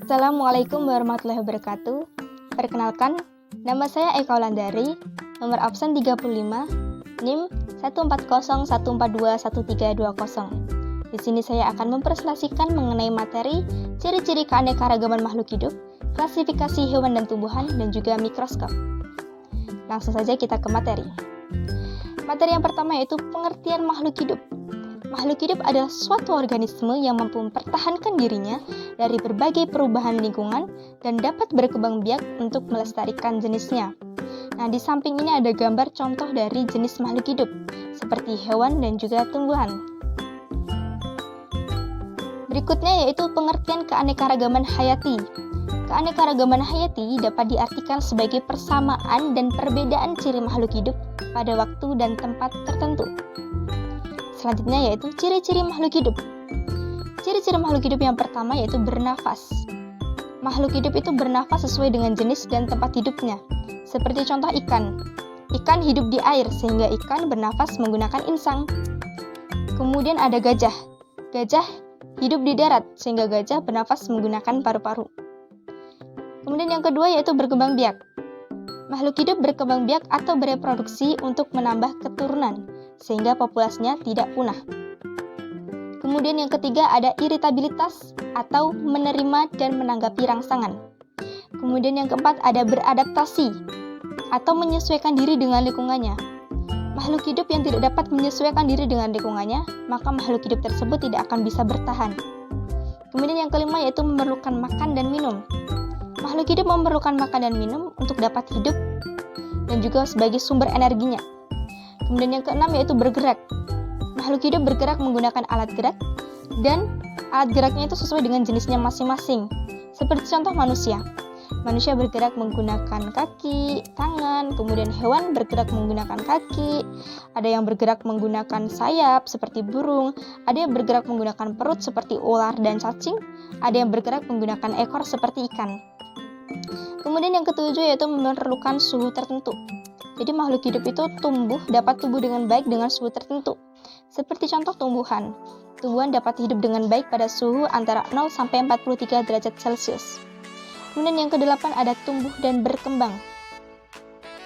Assalamualaikum warahmatullahi wabarakatuh. Perkenalkan, nama saya Eka Wulandari, nomor absen 35, NIM 14014211320. Di sini saya akan mempresentasikan mengenai materi ciri-ciri keanekaragaman makhluk hidup, klasifikasi hewan dan tumbuhan, dan juga mikroskop. Langsung saja kita ke materi. Materi yang pertama yaitu pengertian makhluk hidup. Makhluk hidup adalah suatu organisme yang mampu mempertahankan dirinya dari berbagai perubahan lingkungan dan dapat berkembang biak untuk melestarikan jenisnya. Nah, di samping ini ada gambar contoh dari jenis makhluk hidup, seperti hewan dan juga tumbuhan. Berikutnya yaitu pengertian keanekaragaman hayati. Keanekaragaman hayati dapat diartikan sebagai persamaan dan perbedaan ciri makhluk hidup pada waktu dan tempat tertentu. Selanjutnya yaitu ciri-ciri makhluk hidup. Ciri-ciri makhluk hidup yang pertama yaitu bernafas. Makhluk hidup itu bernafas sesuai dengan jenis dan tempat hidupnya. Seperti contoh ikan. Ikan hidup di air sehingga ikan bernafas menggunakan insang. Kemudian ada gajah. Gajah hidup di darat sehingga gajah bernafas menggunakan paru-paru. Kemudian yang kedua yaitu berkembang biak. Makhluk hidup berkembang biak atau bereproduksi untuk menambah keturunan, sehingga populasinya tidak punah. Kemudian yang ketiga ada iritabilitas atau menerima dan menanggapi rangsangan. Kemudian yang keempat ada beradaptasi atau menyesuaikan diri dengan lingkungannya. Makhluk hidup yang tidak dapat menyesuaikan diri dengan lingkungannya, maka makhluk hidup tersebut tidak akan bisa bertahan. Kemudian yang kelima yaitu memerlukan makan dan minum. Makhluk hidup memerlukan makan dan minum untuk dapat hidup dan juga sebagai sumber energinya. Kemudian yang keenam yaitu bergerak. Makhluk hidup bergerak menggunakan alat gerak dan alat geraknya itu sesuai dengan jenisnya masing-masing. Seperti contoh manusia. Manusia bergerak menggunakan kaki, tangan, kemudian hewan bergerak menggunakan kaki, ada yang bergerak menggunakan sayap seperti burung, ada yang bergerak menggunakan perut seperti ular dan cacing, ada yang bergerak menggunakan ekor seperti ikan. Kemudian yang ketujuh yaitu memerlukan suhu tertentu. Jadi makhluk hidup itu dapat tumbuh dengan baik dengan suhu tertentu. Seperti contoh tumbuhan. Tumbuhan dapat hidup dengan baik pada suhu antara 0 sampai 43 derajat Celcius. Kemudian yang kedelapan ada tumbuh dan berkembang.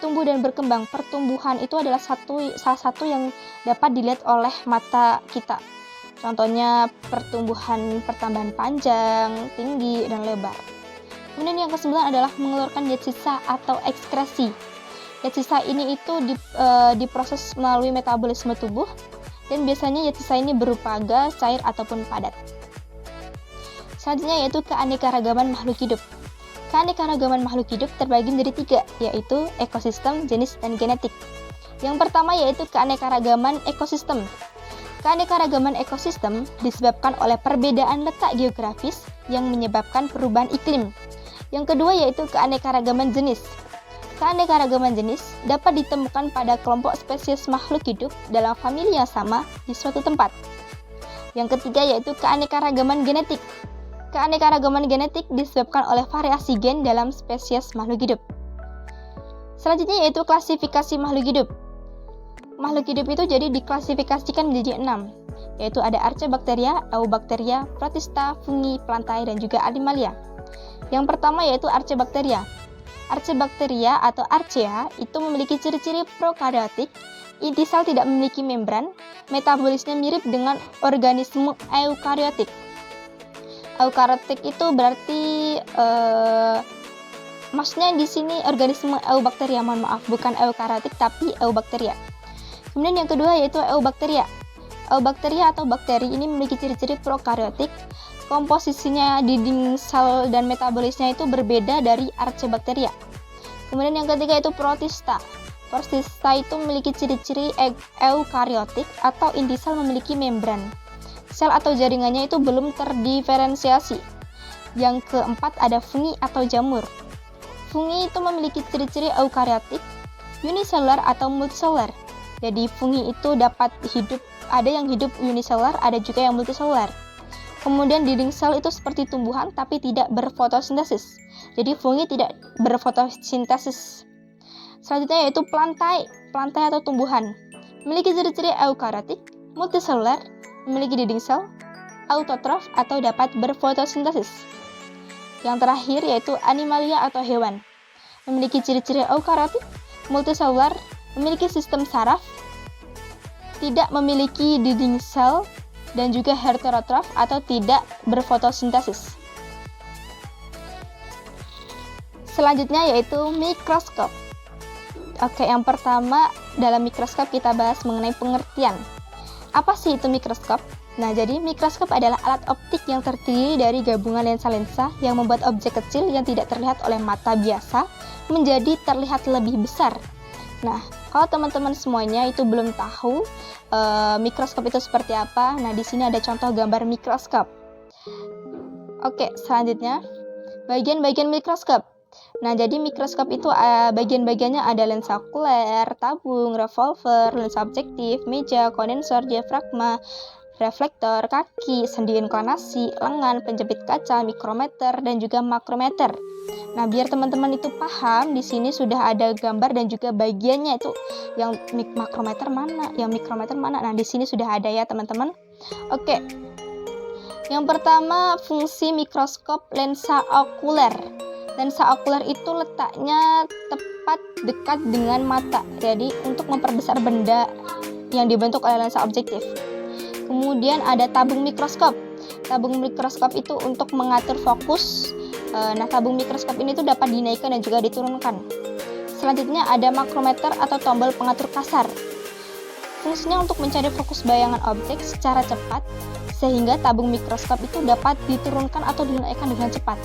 Tumbuh dan berkembang, pertumbuhan itu adalah salah satu yang dapat dilihat oleh mata kita. Contohnya pertambahan panjang, tinggi, dan lebar. Kemudian yang kesembilan adalah mengeluarkan zat sisa atau ekskresi. Zat sisa ini itu diproses melalui metabolisme tubuh dan biasanya zat sisa ini berupa gas, cair, ataupun padat. Selanjutnya yaitu keanekaragaman makhluk hidup. Keanekaragaman makhluk hidup terbagi menjadi tiga, yaitu ekosistem, jenis, dan genetik. Yang pertama yaitu keanekaragaman ekosistem. Keanekaragaman ekosistem disebabkan oleh perbedaan letak geografis yang menyebabkan perubahan iklim. Yang kedua yaitu keanekaragaman jenis. Keanekaragaman jenis dapat ditemukan pada kelompok spesies makhluk hidup dalam famili yang sama di suatu tempat. Yang ketiga yaitu keanekaragaman genetik. Keanekaragaman genetik disebabkan oleh variasi gen dalam spesies makhluk hidup. Selanjutnya yaitu klasifikasi makhluk hidup. Makhluk hidup itu jadi diklasifikasikan menjadi 6, yaitu ada Archaebacteria, Eubacteria, Protista, fungi, plantae, dan juga Animalia. Yang pertama yaitu Archaebacteria. Archaebacteria atau Archaea itu memiliki ciri-ciri prokaryotik, inti sel tidak memiliki membran, metabolisme mirip dengan organisme eukaryotik. Eukaryotik itu berarti maksudnya di sini organisme Eubacteria, mohon maaf, bukan eukaryotik tapi Eubacteria. Kemudian yang kedua yaitu Eubacteria. Eubacteria atau bakteri ini memiliki ciri-ciri prokaryotik. Komposisinya dinding sel dan metabolisnya itu berbeda dari Archaebacteria. Kemudian yang ketiga itu Protista. Protista itu memiliki ciri-ciri eukaryotik atau inti sel memiliki membran. Sel atau jaringannya itu belum terdiferensiasi. Yang keempat ada fungi atau jamur. Fungi itu memiliki ciri-ciri eukaryotik, uniselular atau multiselular. Jadi fungi itu dapat hidup, ada yang hidup uniselular, ada juga yang multiselular. Kemudian dinding sel itu seperti tumbuhan tapi tidak berfotosintesis. Jadi fungi tidak berfotosintesis. Selanjutnya yaitu plantae. Plantae atau tumbuhan. Memiliki ciri-ciri eukaryotik, multiselular, memiliki dinding sel, autotrof atau dapat berfotosintesis. Yang terakhir yaitu animalia atau hewan. Memiliki ciri-ciri eukariotik, multiselular, memiliki sistem saraf, tidak memiliki dinding sel, dan juga heterotrof atau tidak berfotosintesis. Selanjutnya yaitu mikroskop. Oke, yang pertama dalam mikroskop kita bahas mengenai pengertian. Apa sih itu mikroskop? Nah, jadi mikroskop adalah alat optik yang terdiri dari gabungan lensa-lensa yang membuat objek kecil yang tidak terlihat oleh mata biasa menjadi terlihat lebih besar. Nah, kalau teman-teman semuanya itu belum tahu mikroskop itu seperti apa, nah di sini ada contoh gambar mikroskop. Oke, selanjutnya bagian-bagian mikroskop. Nah, jadi mikroskop itu bagian-bagiannya ada lensa okuler, tabung, revolver, lensa objektif, meja, kondensor, diafragma, reflektor, kaki, sendi inklinasi, lengan, penjepit kaca, mikrometer, dan juga makrometer. Nah, biar teman-teman itu paham, di sini sudah ada gambar dan juga bagiannya itu yang makrometer mana, yang mikrometer mana. Nah, di sini sudah ada ya, teman-teman. Oke. Yang pertama, fungsi mikroskop lensa okuler. Lensa okuler itu letaknya tepat dekat dengan mata. Jadi, untuk memperbesar benda yang dibentuk oleh lensa objektif. Kemudian ada tabung mikroskop. Tabung mikroskop itu untuk mengatur fokus. Nah, tabung mikroskop ini tuh dapat dinaikkan dan juga diturunkan. Selanjutnya ada makrometer atau tombol pengatur kasar. Fungsinya untuk mencari fokus bayangan objek secara cepat, sehingga tabung mikroskop itu dapat diturunkan atau dinaikkan dengan cepat.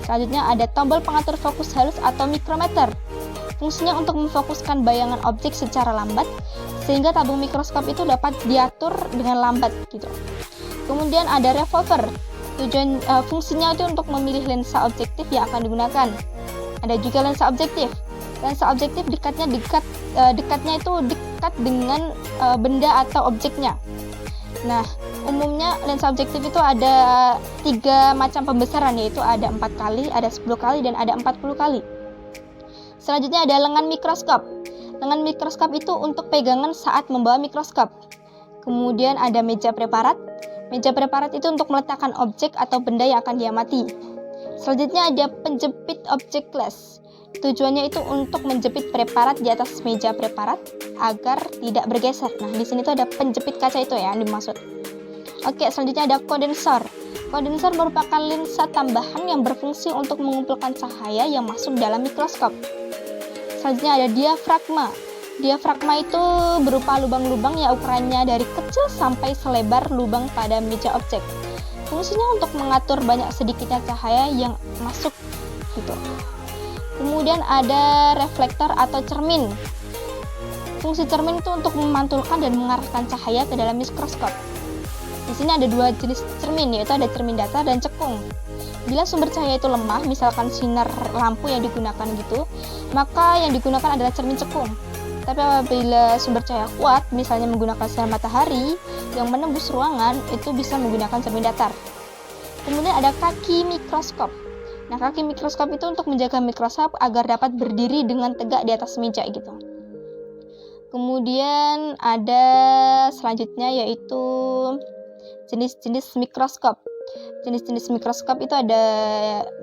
Selanjutnya ada tombol pengatur fokus halus atau mikrometer. Fungsinya untuk memfokuskan bayangan objek secara lambat, sehingga tabung mikroskop itu dapat diatur dengan lambat gitu. Kemudian ada revolver. Fungsinya itu untuk memilih lensa objektif yang akan digunakan. Ada juga lensa objektif. Lensa objektif dekatnya itu dekat dengan benda atau objeknya. Nah, umumnya lensa objektif itu ada 3 macam pembesaran, yaitu ada 4 kali, ada 10 kali, dan ada 40 kali. Selanjutnya ada lengan mikroskop. Lengan mikroskop itu untuk pegangan saat membawa mikroskop. Kemudian ada meja preparat. Meja preparat itu untuk meletakkan objek atau benda yang akan diamati. Selanjutnya ada penjepit objek glass. Tujuannya itu untuk menjepit preparat di atas meja preparat agar tidak bergeser. Nah, di sini tuh ada penjepit kaca itu ya yang dimaksud. Oke, selanjutnya ada kondensor. Kondensor merupakan lensa tambahan yang berfungsi untuk mengumpulkan cahaya yang masuk dalam mikroskop. Selanjutnya ada diafragma. Diafragma itu berupa lubang-lubang yang ukurannya dari kecil sampai selebar lubang pada meja objek. Fungsinya untuk mengatur banyak sedikitnya cahaya yang masuk gitu. Kemudian ada reflektor atau cermin. Fungsi cermin itu untuk memantulkan dan mengarahkan cahaya ke dalam mikroskop. Di sini ada 2 jenis cermin, yaitu ada cermin datar dan cekung. Bila sumber cahaya itu lemah, misalkan sinar lampu yang digunakan gitu, maka yang digunakan adalah cermin cekung. Tapi apabila sumber cahaya kuat, misalnya menggunakan sinar matahari yang menembus ruangan, itu bisa menggunakan cermin datar. Kemudian ada kaki mikroskop. Nah, kaki mikroskop itu untuk menjaga mikroskop agar dapat berdiri dengan tegak di atas meja gitu. Kemudian ada selanjutnya yaitu jenis-jenis mikroskop. Jenis-jenis mikroskop itu ada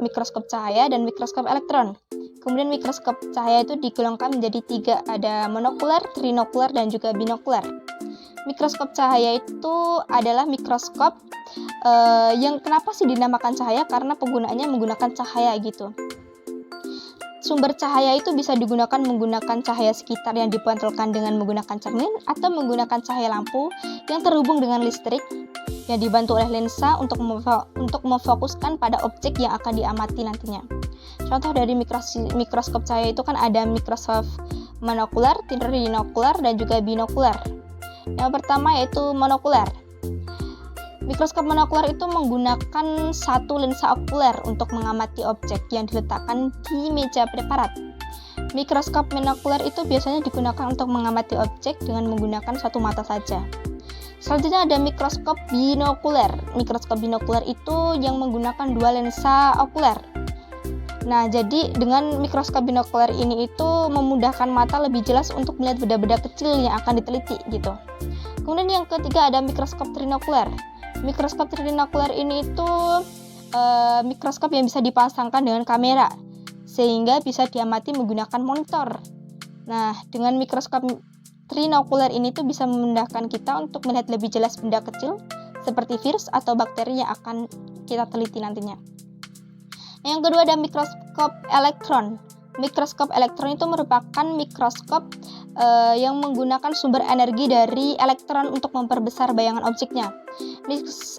mikroskop cahaya dan mikroskop elektron. Kemudian mikroskop cahaya itu digolongkan menjadi 3, ada monokular, trinokular, dan juga binokular. Mikroskop cahaya itu adalah mikroskop yang kenapa sih dinamakan cahaya? Karena penggunaannya menggunakan cahaya gitu. Sumber cahaya itu bisa digunakan menggunakan cahaya sekitar yang dipantulkan dengan menggunakan cermin atau menggunakan cahaya lampu yang terhubung dengan listrik yang dibantu oleh lensa untuk memfokuskan pada objek yang akan diamati nantinya. Contoh dari mikroskop cahaya itu kan ada mikroskop monokular, trinokular, dan juga binokular. Yang pertama yaitu monokular. Mikroskop monokular itu menggunakan satu lensa okuler untuk mengamati objek yang diletakkan di meja preparat. Mikroskop monokular itu biasanya digunakan untuk mengamati objek dengan menggunakan satu mata saja. Selanjutnya ada mikroskop binokuler. Mikroskop binokuler itu yang menggunakan 2 lensa okuler. Nah, jadi dengan mikroskop binokuler ini itu memudahkan mata lebih jelas untuk melihat benda-benda kecil yang akan diteliti gitu. Kemudian yang ketiga ada mikroskop trinokuler. Mikroskop trinokuler ini itu mikroskop yang bisa dipasangkan dengan kamera, sehingga bisa diamati menggunakan monitor. Nah, dengan mikroskop trinokuler ini tuh bisa memudahkan kita untuk melihat lebih jelas benda kecil seperti virus atau bakteri yang akan kita teliti nantinya. Yang kedua ada mikroskop elektron. Mikroskop elektron itu merupakan mikroskop yang menggunakan sumber energi dari elektron untuk memperbesar bayangan objeknya.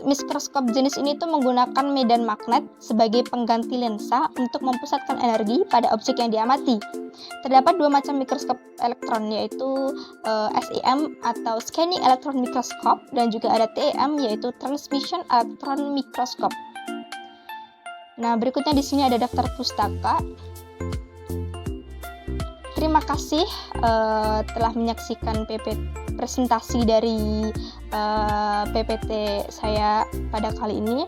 Mikroskop jenis ini tuh menggunakan medan magnet sebagai pengganti lensa untuk memusatkan energi pada objek yang diamati. Terdapat dua macam mikroskop elektron, yaitu SEM atau Scanning Electron Microscope, dan juga ada TEM yaitu Transmission Electron Microscope. Nah, berikutnya di sini ada daftar pustaka. Terima kasih telah menyaksikan presentasi dari PPT saya pada kali ini.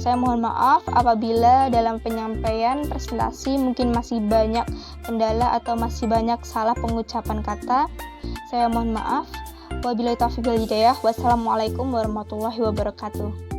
Saya mohon maaf apabila dalam penyampaian presentasi mungkin masih banyak kendala atau masih banyak salah pengucapan kata. Saya mohon maaf. Wabillahi taufiq wal hidayah. Wassalamualaikum warahmatullahi wabarakatuh.